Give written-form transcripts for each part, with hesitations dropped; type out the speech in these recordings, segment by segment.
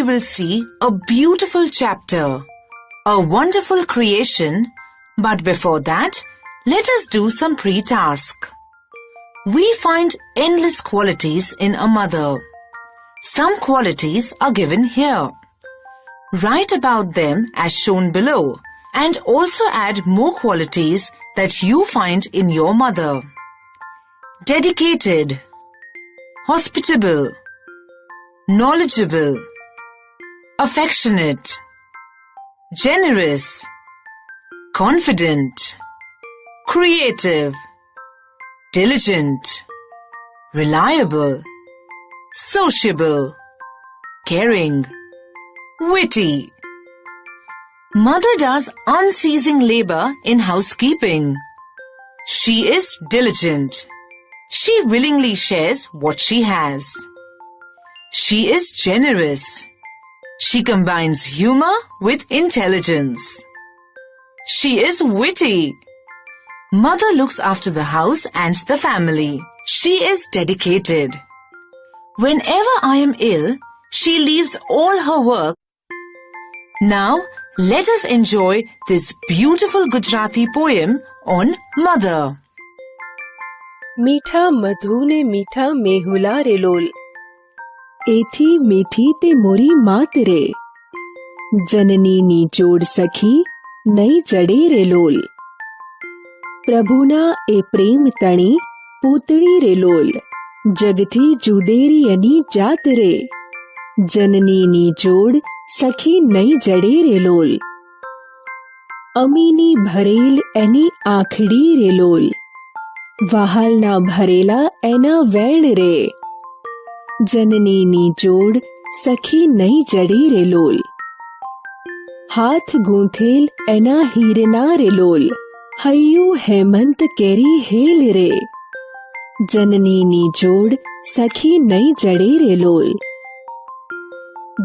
will see a beautiful chapter, a wonderful creation, but before that, let us do some pre-task. We find endless qualities in a mother. Some qualities are given here. Write about them as shown below and also add more qualities that you find in your mother. Dedicated, hospitable, knowledgeable, affectionate, generous, confident, creative, diligent, reliable, sociable, caring, witty. Mother does unceasing labor in housekeeping. She is diligent. She willingly shares what she has. She is generous. She combines humor with intelligence. She is witty. Mother looks after the house and the family. She is dedicated. Whenever I am ill, she leaves all her work. Now, let us enjoy this beautiful Gujarati poem on Mother. મીઠા મધુ ને મીઠા મેહુલા રે લોલ એથી મીઠી તે મોરી માત રે જનની ની જોડ સખી નઈ જડે રે લોલ પ્રભુના એ પ્રેમ તણી પૂતળી રે લોલ જગથી જુદેરી એની જાત રે જનની ની જોડ સખી નઈ જડે રે લોલ અમીની ભરેલ એની આંખડી રે લોલ વહાલના ભરેલા એના વેણ રે જનનીની જોડ સખી નઈ જડી રે લોલ હાથ ગૂંથેલ એના હીરના રે લોલ હૈયું હેમંત કેરી હેલ રે જનનીની જોડ સખી નઈ જડે રે લોલ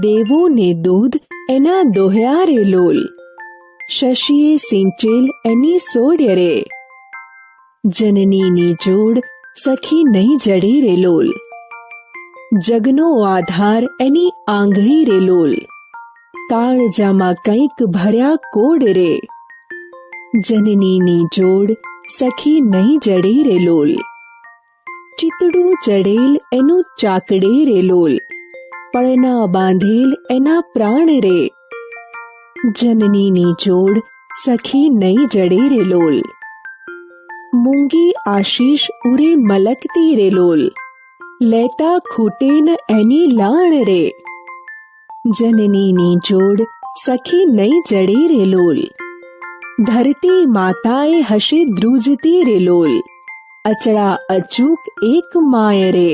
દેવો ને દૂધ એના દોહ્યા રે લોલ શશીએ સિંચેલ એની સોડ્ય રે જનનીની જોડ સખી નઈ જડે રે લોલ જગનો આધાર એની આંગળી રે લોલ કાળજામાં કંઈક ભર્યા કોડ રે જનનીની જોડ સખી નઈ જડે રે લોલ ચિતડું ચડેલ એનું ચાકડે રે લોલ પળના બાંધેલ એના પ્રાણ રે જનનીની જોડ સખી નઈ જડે રે લોલ મૂંગી આશીષ ઉરે મલકતી રે લોલ લેતા ખૂટે ન એની લાણ રે જનનીની જોડ સખી નઈ જડે રે લોલ ધરતી માતાએ હશે ધ્રુજતી રે લોલ અચળા અચૂક એક માય રે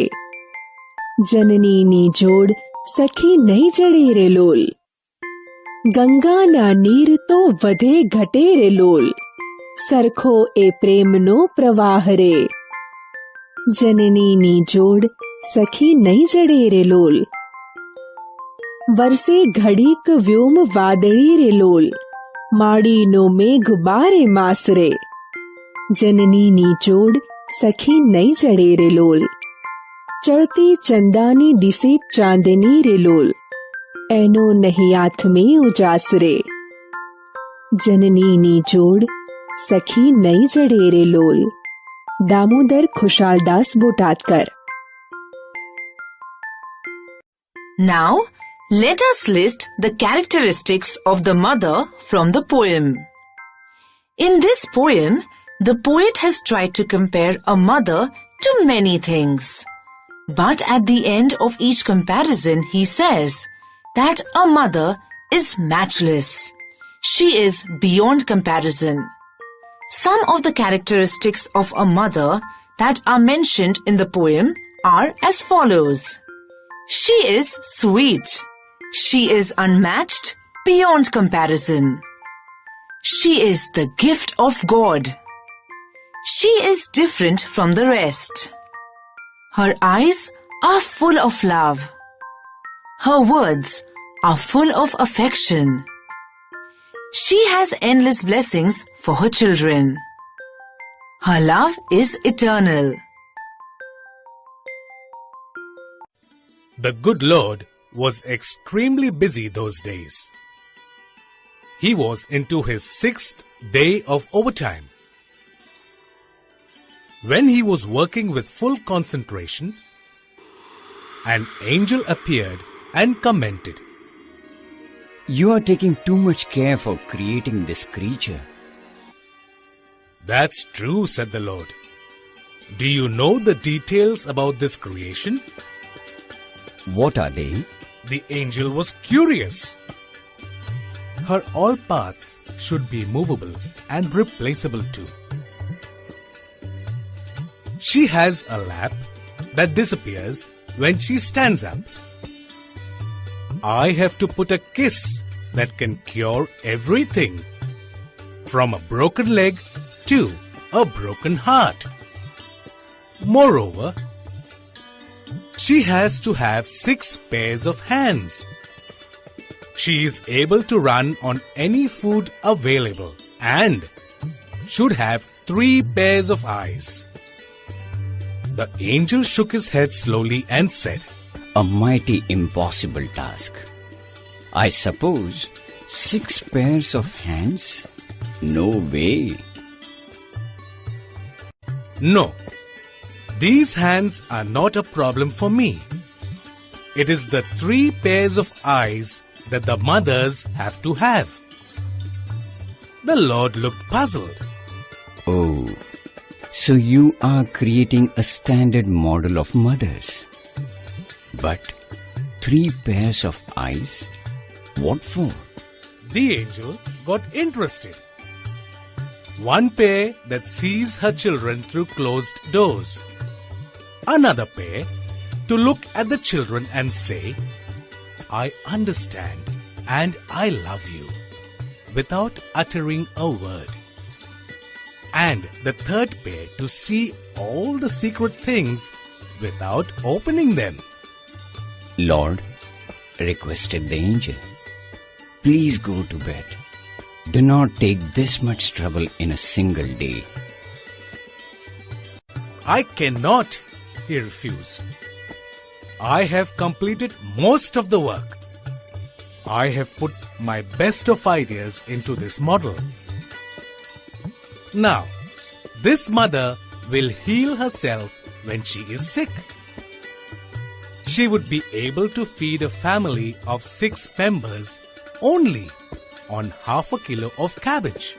જનનીની જોડ સખી નઈ જડે રે લોલ ગંગાના નીર તો વધે ઘટે રે લોલ સરખો એ પ્રેમનો પ્રવાહ રે જનનીની જોડ સખી નઈ જડે રે લોલ વરસે ઘડીક વ્યોમ વાદળી રે લોલ માડીનો મેઘ બારે માસ રે જનનીની જોડ સખી નઈ જડે રે લોલ ચડતી ચંદાની દિશે ચાંદની રે લોલ એનો નહીં આથમે ઉજાસ રે જનનીની જોડ સખી નઈ જડે રે લોલ Damodar Khushaldas Botadkar. Now, let us list the characteristics of the mother from the poem. In this poem, the poet has tried to compare a mother to many things. But at the end of each comparison, he says that a mother is matchless. She is beyond comparison. Some of the characteristics of a mother that are mentioned in the poem are as follows. She is sweet. She is unmatched beyond comparison. She is the gift of God. She is different from the rest. Her eyes are full of love. Her words are full of affection. She has endless blessings for her children. Her love is eternal. The good Lord was extremely busy those days. He was into his 6th day of overtime. When he was working with full concentration, an angel appeared and commented, You are taking too much care for creating this creature. That's true, said the Lord. Do you know the details about this creation? What are they? The angel was curious. Her all parts should be movable and replaceable too. She has a lap that disappears when she stands up. I have to put a kiss that can cure everything, from a broken leg to a broken heart. Moreover, she has to have 6 pairs of hands. She is able to run on any food available and should have 3 pairs of eyes. The angel shook his head slowly and said, A mighty impossible task. I suppose 6 pairs of hands? No way. No, these hands are not a problem for me. It is the 3 pairs of eyes that the mothers have to have. The Lord looked puzzled. Oh, so you are creating a standard model of mothers. But 3 pairs of eyes? What for? The angel got interested. 1 pair that sees her children through closed doors. Another pair to look at the children and say, I understand and I love you, without uttering a word. And the 3rd pair to see all the secret things without opening them. Lord, requested the angel, please go to bed. Do not take this much trouble in a single day. I cannot, he refused. I have completed most of the work. I have put my best of ideas into this model. Now, this mother will heal herself when she is sick. She would be able to feed a family of 6 members only on half a kilo of cabbage.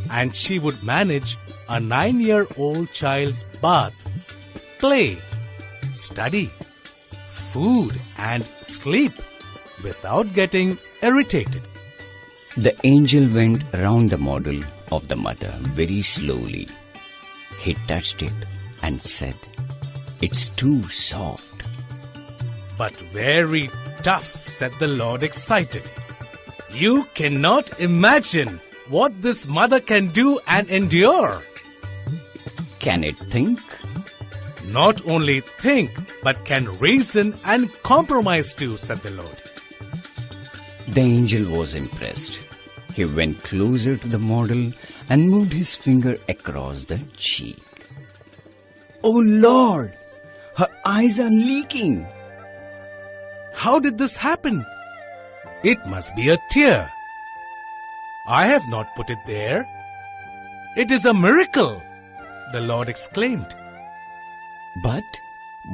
And she would manage a 9-year-old child's bath, play, study, food and sleep without getting irritated. The angel went round the model of the mother very slowly. He touched it and said, It's too soft. But very tough, said the Lord, excited. You cannot imagine what this mother can do and endure. Can it think? Not only think, but can reason and compromise too, said the Lord. The angel was impressed. He went closer to the model and moved his finger across the cheek. Oh Lord! Her eyes are leaking! How did this happen? It must be a tear. I have not put it there. It is a miracle, the Lord exclaimed. But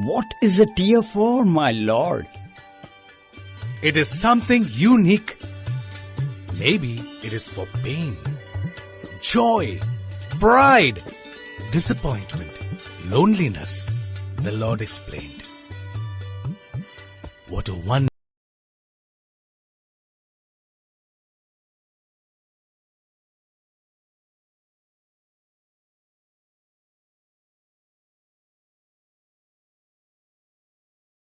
what is a tear for, my Lord? It is something unique. Maybe it is for pain, joy, pride, disappointment, loneliness, the Lord explained. What a wonderful